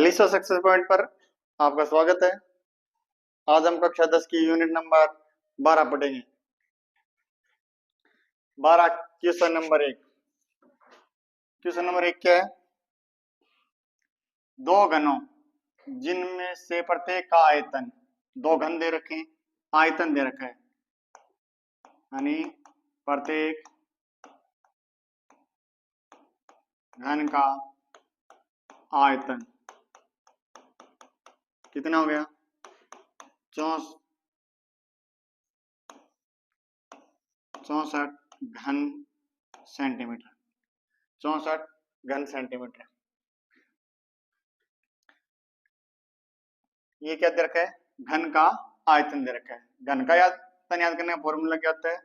लिसो success point पर आपका स्वागत है। आज हम कक्षा 10 की यूनिट नंबर 12 पढ़ेंगे। 12 क्वेश्चन नंबर 1। क्वेश्चन नंबर 1 क्या है? दो घनों जिनमें से प्रत्येक का आयतन, दो घन दे रखे हैं, आयतन दे रखा है, यानी प्रत्येक घन का आयतन कितना हो गया? 64 घन सेंटीमीटर। 64 घन सेंटीमीटर। ये क्या दे रखा है? घन का आयतन दे रखा है। घन का आयतन याद करने का फॉर्मूला क्या होता है?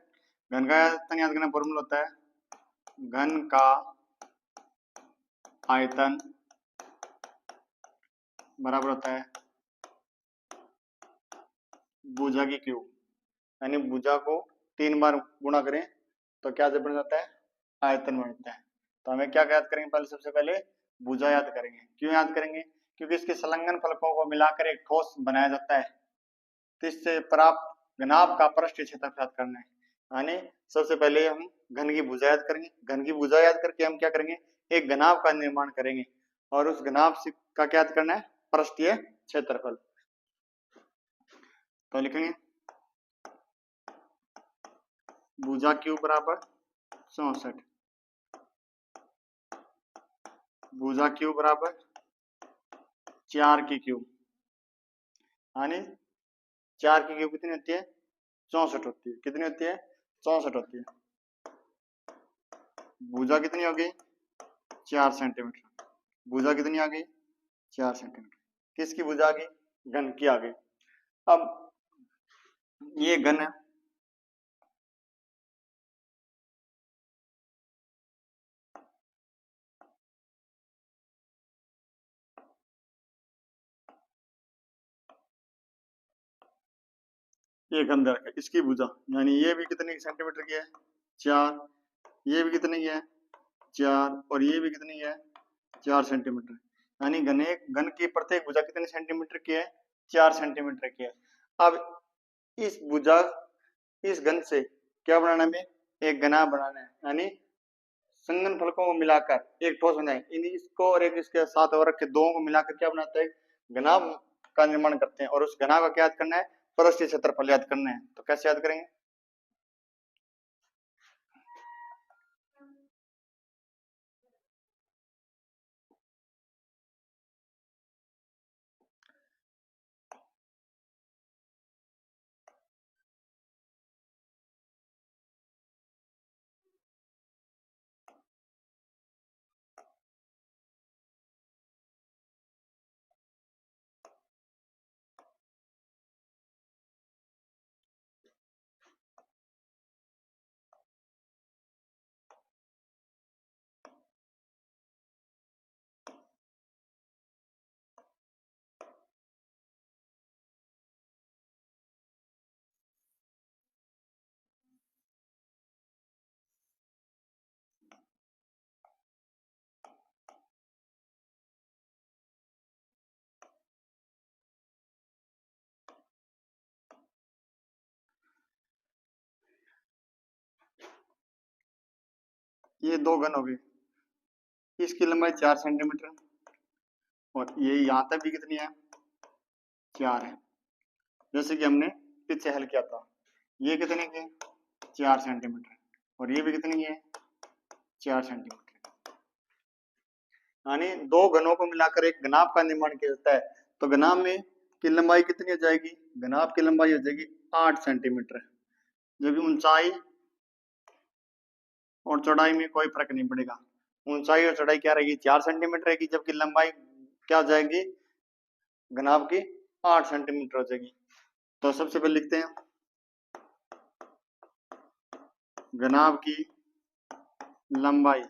घन का आयतन याद करने का फॉर्मूला होता है घन का आयतन बराबर होता है भुजा की क्यूब, यानी भुजा को 3 बार गुणा करें तो क्या बन जाता है? आयतन बनता है। तो हमें क्या याद करेंगे? पहले सबसे पहले भुजा याद करेंगे। क्यों याद करेंगे? क्योंकि इसके संलग्न फलकों को मिलाकर एक ठोस बनाया जाता है, तो इससे प्राप्त घनाभ का पृष्ठीय क्षेत्रफल याद करना है। यानी सबसे पहले हम घन की भुजा याद करेंगे। घन की भुजा याद करके हम क्या करेंगे? एक घनाभ का निर्माण करेंगे और उस घनाभ का क्या याद करना है? पृष्ठीय क्षेत्रफल। तो लिखेंगे भुजा क्यूब बराबर 64, भुजा क्यूब बराबर 4 की क्यूब, यानी 4 की क्यूब कितनी होती है? 64 होती है। कितनी होती है? 64 होती है। भुजा कितनी हो गई? 4 सेंटीमीटर। भुजा कितनी आ गई? 4 सेंटीमीटर। किसकी भुजा आ गई? घन की आ गई। अब ये घन है, ये घन दे रखा है। इसकी भुजा यानी ये भी कितने सेंटीमीटर की है? 4। ये भी कितनी है? 4। और ये भी कितनी है? 4 सेंटीमीटर। यानी घन की प्रत्येक भुजा कितने सेंटीमीटर की है? 4 सेंटीमीटर की है। अब इस भुजा, इस घन से क्या बनाना है? एक घना बनाना है, यानी संघन फलकों को मिलाकर एक ठोस बनाए। इन इसको और एक इसके साथ और के दो को मिलाकर क्या बनाता है? घनाभ का निर्माण करते हैं। और उस घनाभ का क्या याद करना है? पृष्ठीय क्षेत्रफल याद करना है। तो कैसे याद करेंगे? ये दो घन हो गए। इसकी लंबाई 4 सेंटीमीटर और ये यहाँ तक भी कितनी है? 4 है। जैसे कि हमने पीछे हल किया था। ये कितने की? 4 सेंटीमीटर। और ये भी कितनी है? 4 सेंटीमीटर। यानी दो घनों को मिलाकर एक घनाभ का निर्माण किया जाता है। तो घनाभ में की लंबाई कितनी हो जाएगी? घनाभ की लंबाई हो जाएगी 8 सेंटीमीटर। जबकि ऊंचाई और चौड़ाई में कोई फर्क नहीं पड़ेगा। ऊंचाई और चौड़ाई क्या रहेगी? 4 सेंटीमीटर रहेगी, जबकि लंबाई क्या हो जाएगी? घनाभ की 8 सेंटीमीटर हो जाएगी। तो सबसे पहले लिखते हैं घनाभ की लंबाई,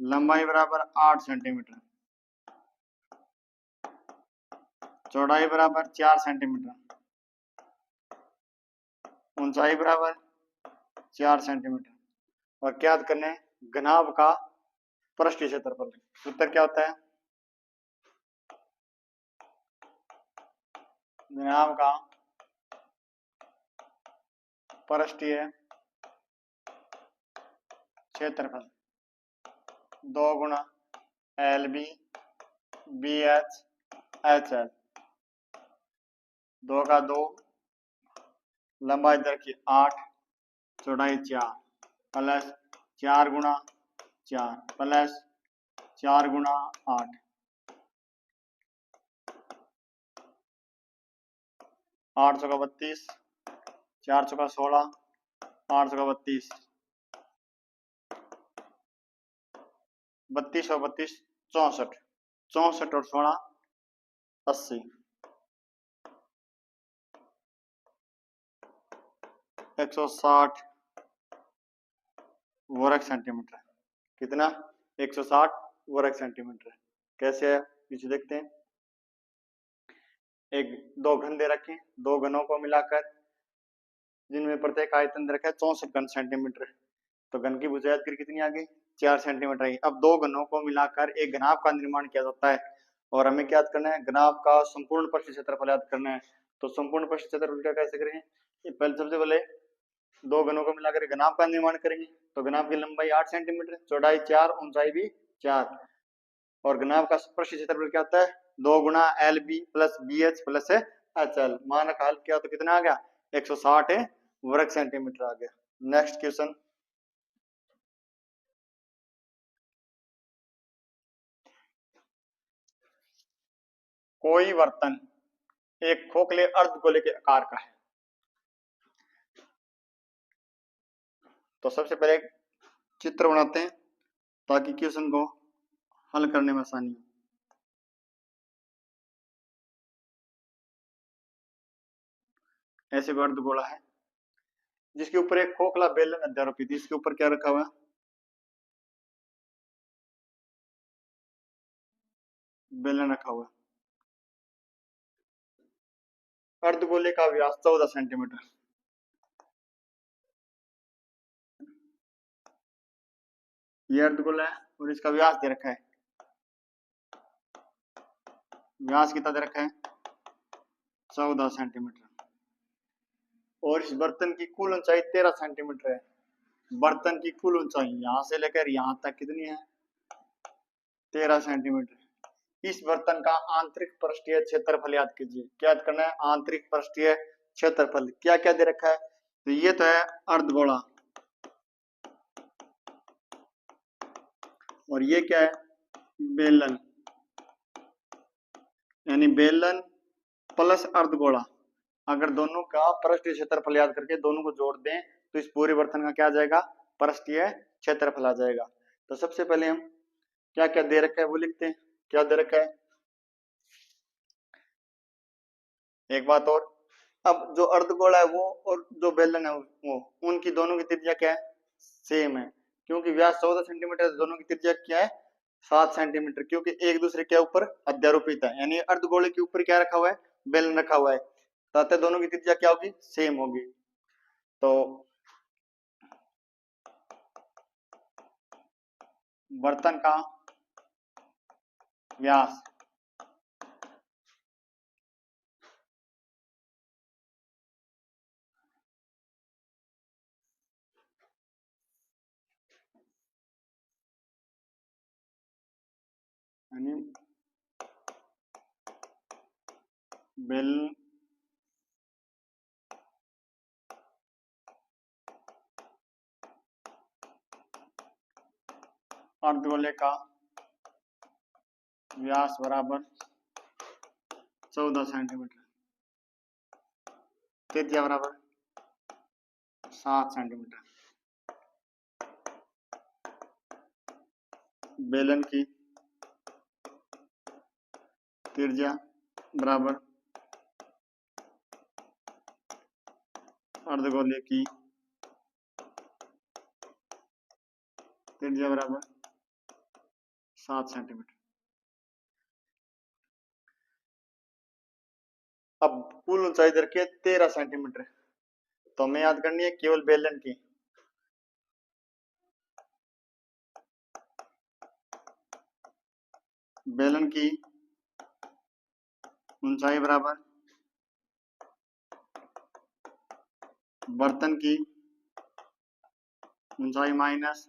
लंबाई बराबर 8 सेंटीमीटर, चौड़ाई बराबर 4 सेंटीमीटर, ऊंचाई बराबर 4 सेंटीमीटर। और क्या याद करना है? घनाभ का पृष्ठीय क्षेत्रफल। उत्तर क्या होता है? घनाभ का पृष्ठीय क्षेत्रफल 2 गुना LB BH HL, 2 का 2, लंबाई इधर की 8, चौड़ाई 4 प्लस 4 गुना 4 प्लस 4 गुना 8, 8 चौका 32, 4 चौका 16, 8 चौका 32, 32 और 32 64, 64 और 16 80, 160 वर्ग सेंटीमीटर। कितना? 160 वर्ग सेंटीमीटर। कैसे है पीछे देखते हैं। एक दो घन दे रखे, दो घनों को मिलाकर जिनमें प्रत्येक आयतन दे रखा है 64 घन सेंटीमीटर, तो घन की भुजा कितनी आ गई? 4 सेंटीमीटर आई। अब दो घनों को मिलाकर एक घनाभ का निर्माण किया जाता है और हमें क्या याद करना है? घनाभ का संपूर्ण पृष्ठीय क्षेत्रफल याद करना है। तो संपूर्ण पृष्ठीय क्षेत्रफल क्या कैसे करेंगे? पहले सबसे पहले दो घनों को मिलाकर घनाभ का निर्माण करेंगे। तो घनाभ की लंबाई 8 सेंटीमीटर, चौड़ाई 4, ऊंचाई भी 4, और घनाभ का पृष्ठीय क्षेत्रफल क्या होता है? 2 गुना LB plus BH plus HL। मान रखा हल किया तो कितना आ गया? 160 वर्ग सेंटीमीटर आ गया। नेक्स्ट क्वेश्चन, कोई बर्तन एक खोखले अर्धगोले के आकार का है। तो सबसे पहले एक चित्र बनाते हैं ताकि क्वेश्चन को हल करने में आसानी हो। ऐसे अर्धगोला है जिसके ऊपर एक खोखला बेलन अध्यारोपित है। इसके ऊपर क्या रखा हुआ है? बेलन रखा हुआ है। अर्धगोले का व्यास 14 सेंटीमीटर। ये अर्धगोला है और इसका व्यास दे रखा है। व्यास कितना दे रखा है? 14 सेंटीमीटर। और इस बर्तन की कुल ऊंचाई 13 सेंटीमीटर है। बर्तन की कुल ऊंचाई यहां से लेकर यहां तक कितनी है? 13 सेंटीमीटर। इस बर्तन का आंतरिक पृष्ठीय क्षेत्रफल याद कीजिए। क्या याद करना है? आंतरिक पृष्ठीय क्षेत्रफल। क्या क्या दे रखा है? तो ये तो है अर्धगोला, और ये क्या है? बेलन, यानी बेलन प्लस अर्धगोला। अगर दोनों का पृष्ठीय क्षेत्रफल याद करके दोनों को जोड़ दें तो इस पूरे बर्तन का क्या आ जाएगा? पृष्ठीय क्षेत्रफल आ जाएगा। तो सबसे पहले हम क्या क्या दे रखा है वो लिखते हैं। क्या दे रखा है? एक बात और, अब जो अर्धगोला है वो और जो बेलन है वो, उनकी दोनों की त्रिज्या क्या है? सेम है। क्योंकि व्यास 14 सेंटीमीटर, दोनों की त्रिज्या क्या है? 7 सेंटीमीटर, क्योंकि एक दूसरे के ऊपर अध्यारोपित है। यानी अर्धगोले के ऊपर क्या रखा हुआ है? बेलन रखा हुआ है, तो दोनों की त्रिज्या क्या होगी? सेम होगी। तो बर्तन का व्यास यानी बेलन अर्धगोले का व्यास बराबर 14 सेंटीमीटर, त्रिज्या बराबर 7 सेंटीमीटर। बेलन की त्रिज्या बराबर अर्धगोले की त्रिज्या बराबर 7 सेंटीमीटर। अब कुल ऊंचाई इधर की 13 सेंटीमीटर, तो हमें याद करनी है केवल बेलन की। बेलन की ऊंचाई बराबर बर्तन की ऊंचाई माइनस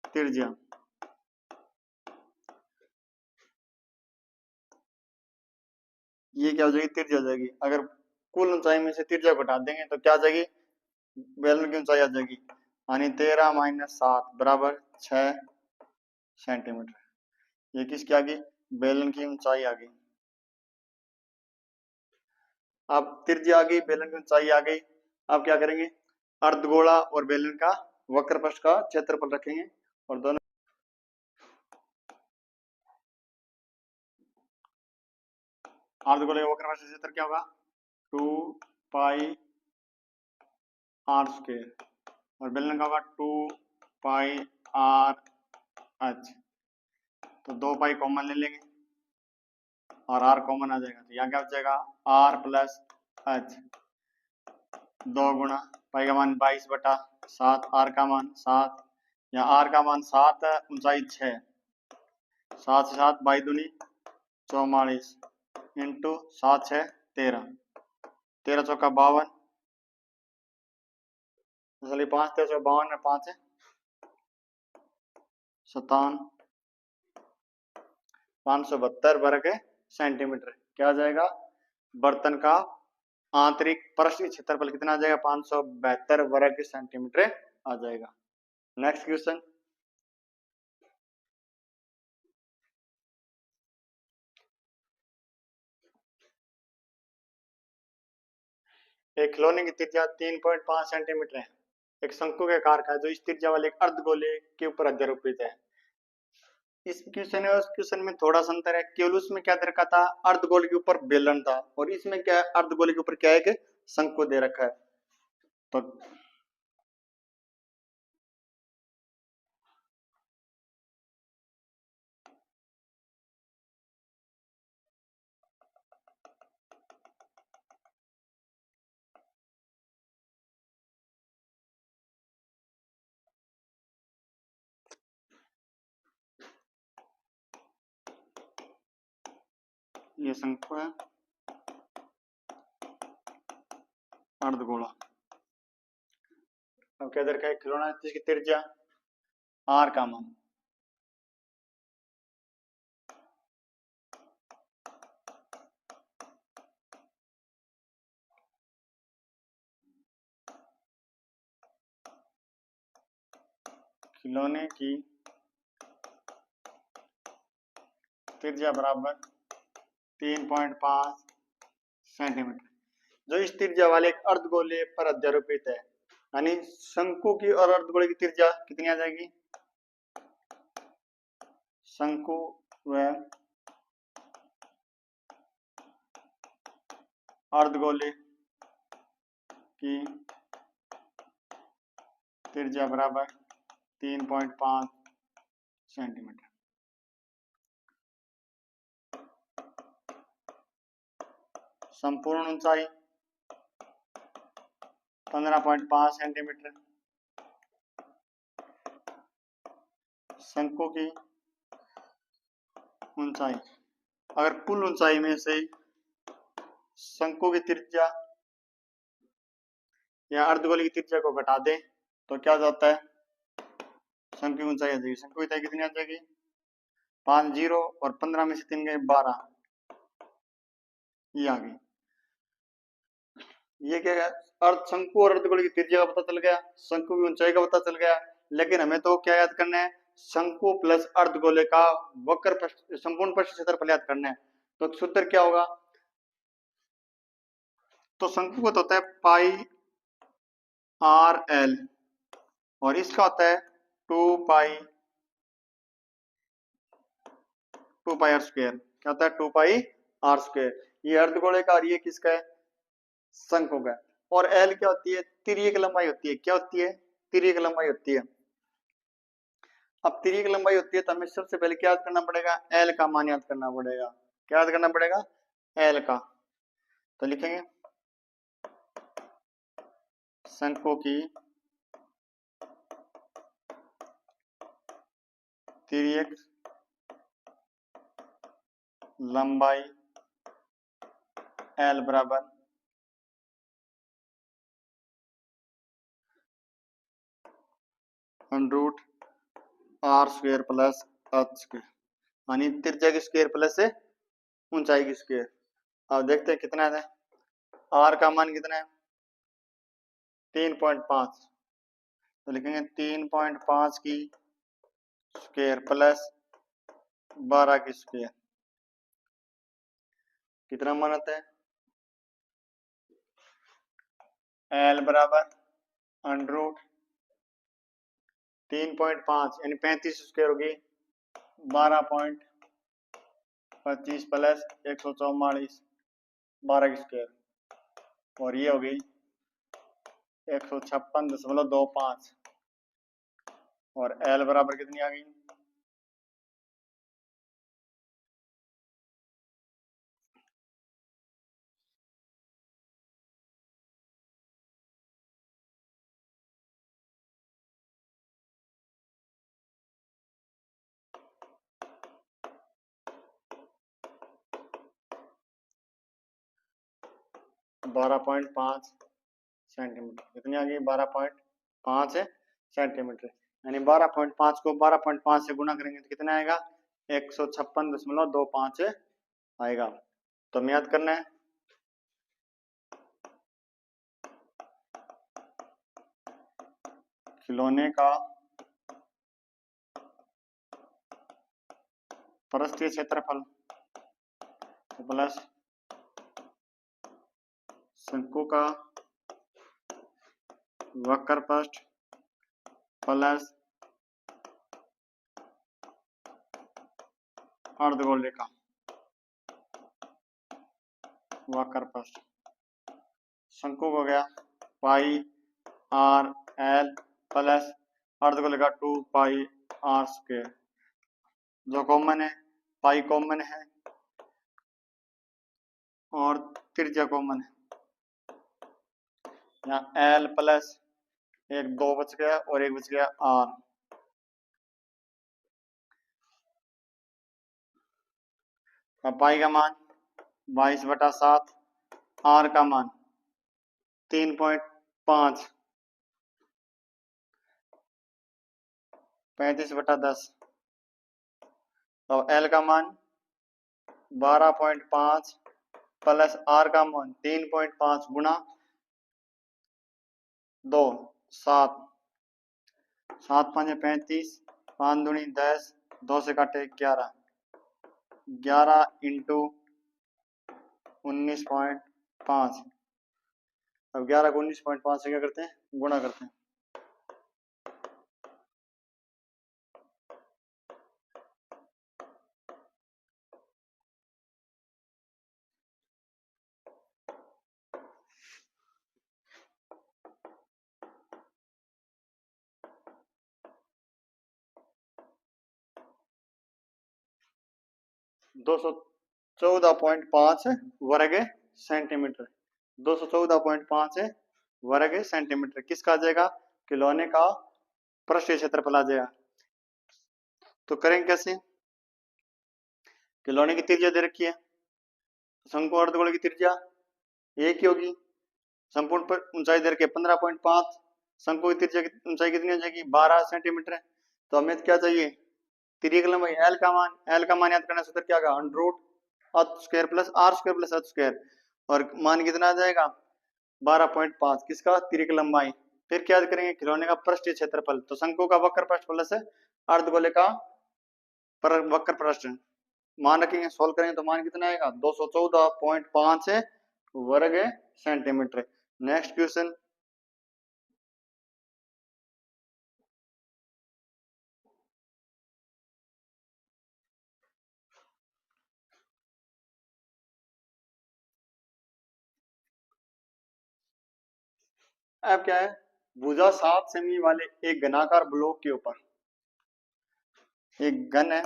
त्रिज्या। ये क्या हो जाएगी, त्रिज्या हो जाएगी। अगर कुल ऊंचाई में से त्रिज्या को हटा देंगे तो क्या आ जाएगी, बेलन की ऊंचाई आ जाएगी। यानी 13 माइनस 7 बराबर 6 सेंटीमीटर। ये किसकी आ गई, बेलन की ऊंचाई आ गई। अब त्रिज्या आ गई, बेलन की ऊंचाई आ गई। अब क्या करेंगे, अर्धगोला और बेलन का वक्र पृष्ठ का क्षेत्रफल रखेंगे और दोनों अर्धगोले का वक्र पृष्ठ क्षेत्र क्या होगा, 2 पाई आर स्क्वायर और बेलन का होगा 2 पाई आर एच। तो 2 पाई कॉमन ले लेंगे और आर कॉमन आ जाएगा, तो यहाँ क्या हो जाएगा आर प्लस एच। 2 गुणा पाई का मान 22/7, आर का मान 7, या आर का मान 7 है, ऊंचाई 6, 7 से 7 22 दूनी 44 इंटू 7 6 13, 13 चौका 52, 5 13 52 में 5 है 57, 572 वर्ग सेंटीमीटर। क्या आ जाएगा, बर्तन का आंतरिक पृष्ठ क्षेत्रफल कितना आ जाएगा, 572 वर्ग सेंटीमीटर आ जाएगा। नेक्स्ट क्वेश्चन, एक खिलौने की त्रिज्या 3.5 सेंटीमीटर है, एक शंकु के आकार का है जो इस त्रिज्या वाले एक अर्धगोले के ऊपर अध्यारोपित है। इस क्वेश्चन और उस क्वेश्चन में थोड़ा सा अंतर है, केवल उसमें क्या दे रखा था, अर्धगोले के ऊपर बेलन था, और इसमें क्या है, अर्धगोले के ऊपर क्या है कि शंकु दे रखा है। तो ये शंकु है, अर्धगोला। अब क्या दे रखा है, खिलौना जिसकी त्रिज्या आर का मान खिलौने की त्रिज्या बराबर 3.5 सेंटीमीटर, जो इस त्रिज्या वाले एक अर्धगोले पर अध्यारोपित है। यानी शंकु की और अर्धगोले की त्रिज्या कितनी आ जाएगी, शंकु व अर्धगोले की त्रिज्या बराबर 3.5 सेंटीमीटर। संपूर्ण ऊंचाई 15.5 सेंटीमीटर, शंकु की ऊंचाई, अगर कुल ऊंचाई में से शंकु की त्रिज्या या अर्धगोले की त्रिज्या को घटा दें तो क्या जाता है, शंकु की ऊंचाई आ जाएगी। शंकु की ऊंचाई कितनी आ जाएगी, 5 0 और 15 में से 3 गए 12, ये आ गई। ये क्या है, अर्ध शंकु और अर्धगोले की त्रिज्या का पता चल गया, शंकु की ऊंचाई का पता चल गया, लेकिन हमें तो क्या याद करना है, शंकु प्लस अर्धगोले का वक्र संपूर्ण पृष्ठ क्षेत्रफल याद करना है। तो सूत्र क्या होगा, तो शंकु का तो होता है पाई आर एल और इसका होता है 2 पाई आर स्क्वायर। क्या होता है, 2 पाई आर स्क्वायर। ये अर्धगोले का और ये किसका है, शंकु का। और एल क्या होती है, तिर्यक लंबाई होती है। क्या होती है, तिर्यक लंबाई होती है। अब तिर्यक लंबाई होती है तो हमें सबसे पहले क्या याद करना पड़ेगा, एल का मान याद करना पड़ेगा। क्या याद करना पड़ेगा, एल का। तो लिखेंगे शंकु की तिर्यक लंबाई एल बराबर अंडर आर स्क्वायर प्लस अर्थ स्क्वायर, यानी त्रिज्या की स्क्वायर प्लस से ऊंचाई की स्क्वायर। अब देखते हैं कितना है, आर का मान कितना है 3.5, तो लिखेंगे 3.5 की स्क्वायर प्लस 12 की स्क्वायर, कितना मान आता है एल बराबर अंडर रूट 3.5 यानी 35 स्क्वायर होगी 12.25 प्लस 144 12 की स्क्वायर, और ये हो गई 156.25, और एल बराबर कितनी आ गई 12.5 सेंटीमीटर, कितनी आ गई 12.5 सेंटीमीटर, यानी 12.5 को 12.5 से गुणा करेंगे तो कितना आएगा 156.25 आएगा। तो हमें याद करना है खिलौने का पृष्ठीय क्षेत्रफल प्लस शंकु का वक्र पृष्ठ प्लस अर्धगोले का वक्र पृष्ठ। शंकु हो गया पाई आर एल प्लस अर्धगोले का 2 पाई आर स्क्वायर, जो कॉमन है पाई कॉमन है और त्रिज्या कॉमन है, यहाँ एल प्लस एक 2 बच गया और एक बच गया आर। अब पाई का मान 22/7, आर का मान 3.5 35/10, और एल का मान 12.5 प्लस आर का मान 3.5 गुणा 2 7 7 5 35 5 दूनी 10 2 से काटे 11 11 इंटू 19.5। अब 11 को 19.5 से क्या करते हैं गुणा करते हैं, दो सौ 14.5 वर्ग सेंटीमीटर, 214.5 वर्ग सेंटीमीटर किसका आ जाएगा खिलौने का पृष्ठीय क्षेत्रफल आ जाएगा। तो करेंगे कैसे, खिलौने की त्रिज्या दे रखी है, शंकु अर्धगोले की त्रिज्या एक ही होगी, संपूर्ण पर ऊंचाई दे रखी है 15.5, शंकु की त्रिज्या की ऊंचाई कितनी हो जाएगी 12 सेंटीमीटर है। तो हमें क्या चाहिए तिर्यक लंबाई एल का मान, एल का मान याद करना सूत्र क्या होगा under root earth square plus R square plus अर्थ स्क्वायर, और मान कितना आ जाएगा 12.5 किसका तिर्यक लंबाई। फिर क्या याद करेंगे खिलौने का पृष्ठीय क्षेत्रफल, तो शंकु का वक्र पृष्ठ प्लस अर्धगोले का वक्र पृष्ठ मान रखेंगे, सोल्व करेंगे तो मान कितना आएगा 214.5 वर्ग सेंटीमीटर। नेक्स्ट क्वेश्चन, अब क्या है भुजा 7 सेमी वाले एक घनाकार ब्लॉक के ऊपर एक घन है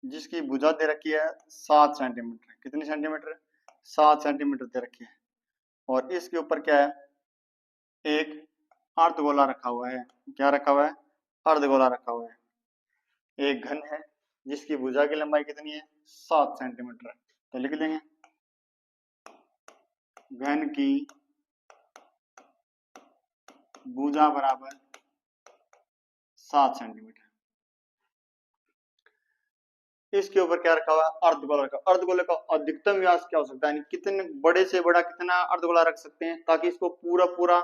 जिसकी भुजा दे रखी है 7 सेंटीमीटर, कितनी सेंटीमीटर 7 सेंटीमीटर दे रखी है, और इसके ऊपर क्या है एक अर्धगोला रखा हुआ है, क्या रखा हुआ है अर्धगोला रखा हुआ है, एक घन है जिसकी भुजा की लंबाई कितनी है 7 सेंटीमीटर, तो लिख देंगे घन की भुजा बराबर 7 सेंटीमीटर। इसके ऊपर क्या रखा हुआ है, अर्धगोला रखा। अर्धगोले का अधिकतम व्यास क्या हो सकता है, कितने बड़े से बड़ा कितना अर्धगोला रख सकते हैं ताकि इसको पूरा पूरा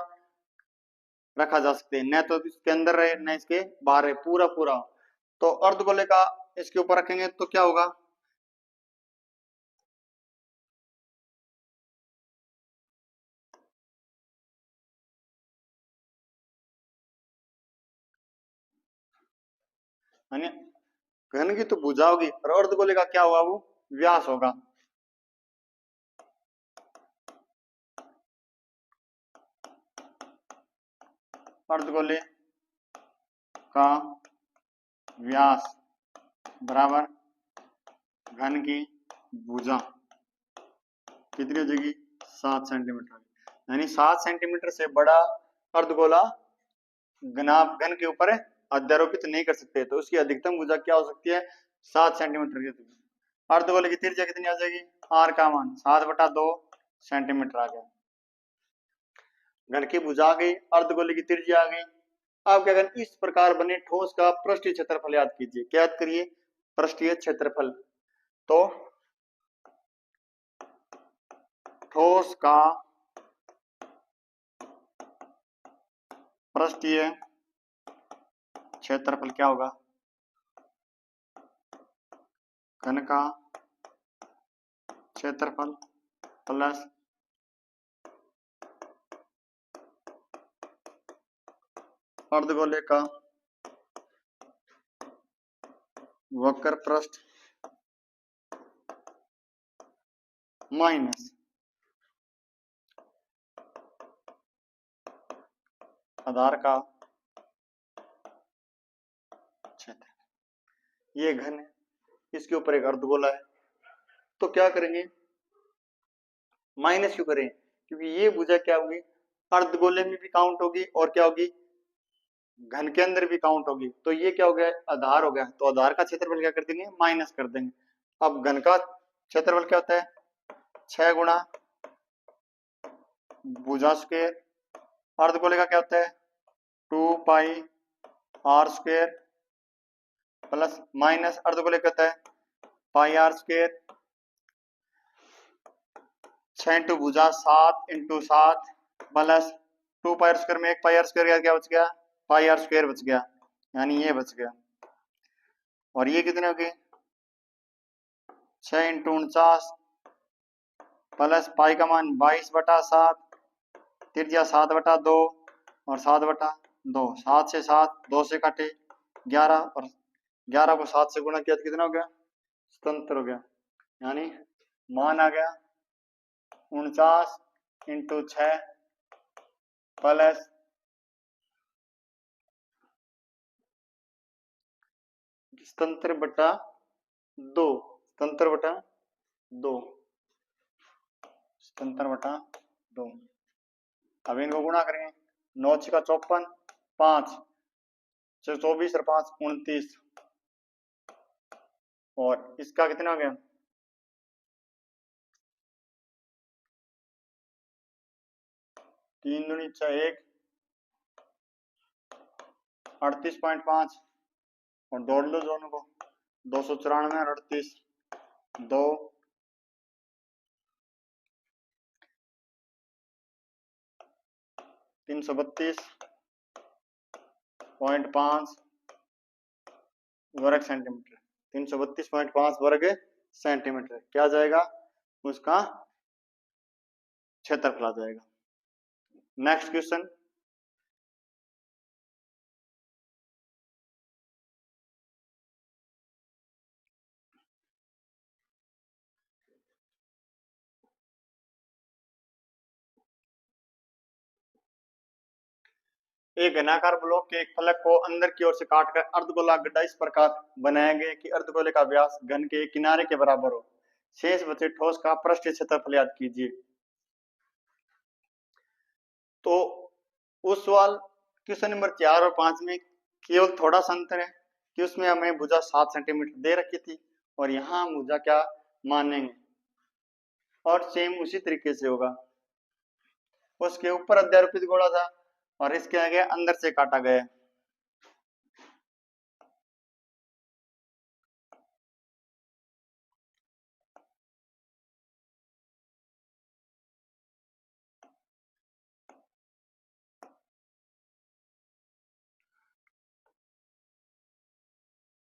रखा जा सकते हैं, न तो इसके अंदर रहे न इसके बाहर रहे, पूरा पूरा। तो अर्धगोले का इसके ऊपर रखेंगे तो क्या होगा, यानी घन की तो भुजा होगी और अर्धगोले का क्या होगा, वो व्यास होगा। अर्धगोले का व्यास बराबर घन की भुजा कितनी हो जाएगी, 7 सेंटीमीटर। यानी 7 सेंटीमीटर से बड़ा अर्धगोला घन के ऊपर अध्यारोपित नहीं कर सकते, तो उसकी अधिकतम भुजा क्या हो सकती है, 7 सेंटीमीटर की। अर्धगोले की त्रिज्या कितनी आ जाएगी, आर का मान 7/2 सेंटीमीटर आ गया। घन की भुजा आ गई, अर्धगोले की त्रिज्या आ गई। अब क्या करें, इस प्रकार बने ठोस का पृष्ठीय क्षेत्रफल याद कीजिए। क्या याद करिए, पृष्ठीय क्षेत्रफल। तो ठोस का पृष्ठीय क्षेत्रफल क्या होगा, घन का क्षेत्रफल प्लस अर्धगोले का वक्र पृष्ठ माइनस आधार का क्षेत्र। ये घन है, इसके ऊपर एक अर्धगोला है, तो क्या करेंगे, माइनस क्यों करें, क्योंकि ये भुजा क्या होगी, अर्धगोले में भी काउंट होगी और क्या होगी, घन के अंदर भी काउंट होगी। तो ये क्या हो गया, आधार हो गया, तो आधार का क्षेत्रफल क्या कर देंगे, माइनस कर देंगे। अब घन का क्षेत्रफल क्या होता है, 6 गुणा भुजा स्क्वायर। अर्धगोले का क्या होता है, 2 pi R square plus minus अर्धगोले का होता है पाई आर स्क्वायर। 6 इंटू भुजा 7 into 7 plus 2 pi R square में 1 पाई आर स्क्वायर क्या बच गया, पाई आर स्क्वायर बच गया, यानी ये बच गया। और ये कितने हो गए, 6 इंटू 49 प्लस पाई का मान 22/7, त्रिज्या 7/2 और 7/2। 7 से 7 2 से काटे 11 और 11 को 7 से गुणा किया तो कितना हो गया, स्वतंत्र हो गया। यानी मान आ गया 49 इंटू 6 प्लस 77/2, 77/2, 77/2। अब इनको गुणा करेंगे, 9 का 54, 5 से 24 और 5 29, और इसका कितना हो गया, 3 दूनी 6 1, 38.5 और जोड़ लो दोनों को, 294 और 38 2 332.5 वर्ग सेंटीमीटर, 332.5 वर्ग सेंटीमीटर क्या आ जाएगा, उसका क्षेत्रफल आ जाएगा। नेक्स्ट क्वेश्चन, एक घनाकार ब्लॉक के एक फलक को अंदर की ओर से काटकर अर्धगोला गड्ढा इस प्रकार बनाया गया कि अर्धगोले का व्यास घन के किनारे के बराबर हो। शेष बचे ठोस का पृष्ठीय क्षेत्रफल याद कीजिए। तो उस सवाल क्वेश्चन नंबर 4 और 5 में केवल थोड़ा सा अंतर है कि उसमें हमें भुजा 7 सेंटीमीटर दे रखी थी और यहाँ हम भुजा क्या मानेंगे, और सेम उसी तरीके से होगा। उसके ऊपर अध्यारोपित गोला था और इसके आगे अंदर से काटा गया।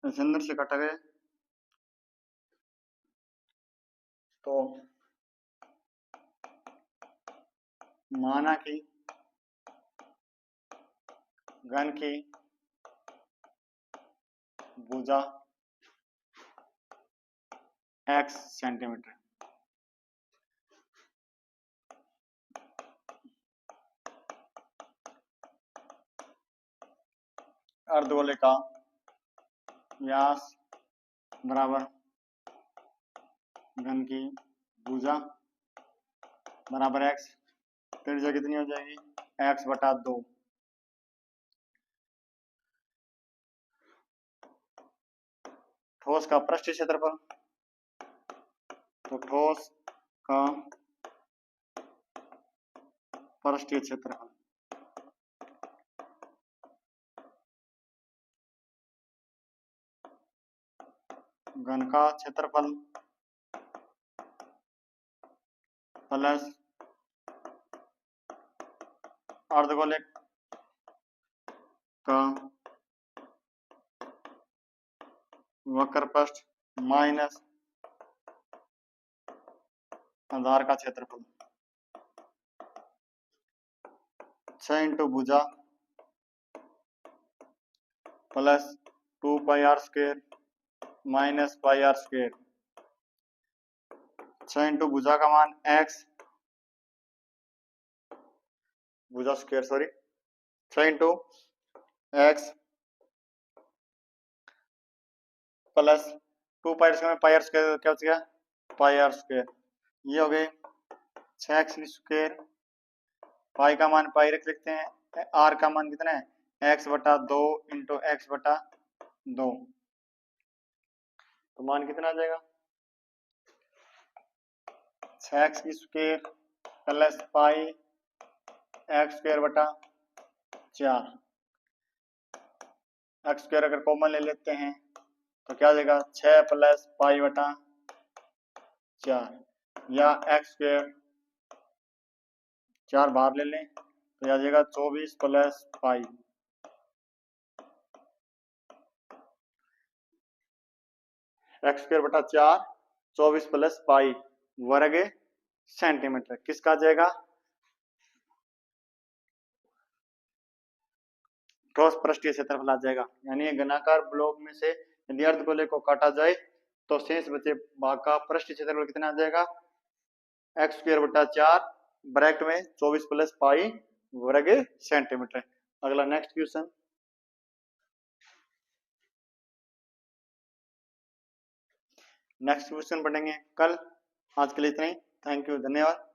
इस अंदर से काटा गया। तो माना कि घन की भुजा x सेंटीमीटर, अर्धगोले का व्यास बराबर घन की भुजा बराबर x, त्रिज्या कितनी हो जाएगी x बटा 2। ठोस का पृष्ठीय क्षेत्रफल, तो ठोस का पृष्ठीय क्षेत्रफल घन का क्षेत्रफल प्लस अर्धगोले का वक्र पृष्ठ माइनस आधार का क्षेत्रफल 6 इंटू भुजा plus 2 pi R square minus pi R square. 6 into भुजा का मान x, भुजा square sorry, 6 into x plus 2 pi square में पाई आर स्क्वायर क्या हो गया पाई आर स्क्वायर, ये हो गए 6x स्क्वायर। पाई का मान पाई रख सकते हैं, आर का मान कितना है x बटा 2 इंटू एक्स बटा 2, तो मान कितना आ जाएगा 6x square plus pi x square बटा 4। एक्स स्क्वायर अगर कॉमन ले लेते हैं तो क्या आ जाएगा 6 प्लस पाई बटा 4, या एक्स स्क्वायर 4 बाहर ले लें तो आ जाएगा 24 प्लस पाई। एक्स स्क्वायर बटा 4 24 प्लस पाई वर्ग सेंटीमीटर, किसका आ जाएगा ठोस पृष्ठीय क्षेत्रफल आ जाएगा। यानी घनाकार ब्लॉक में से यदि अर्धगोले को काटा जाए तो शेष बचे भाग का पृष्ठीय क्षेत्रफल कितना आ जाएगा एक्स स्क्वायर बटा 4 ब्रैकेट में 24 प्लस पाई वर्ग सेंटीमीटर। अगला नेक्स्ट क्वेश्चन, नेक्स्ट क्वेश्चन पढ़ेंगे कल। आज के लिए इतना ही, थैंक यू, धन्यवाद।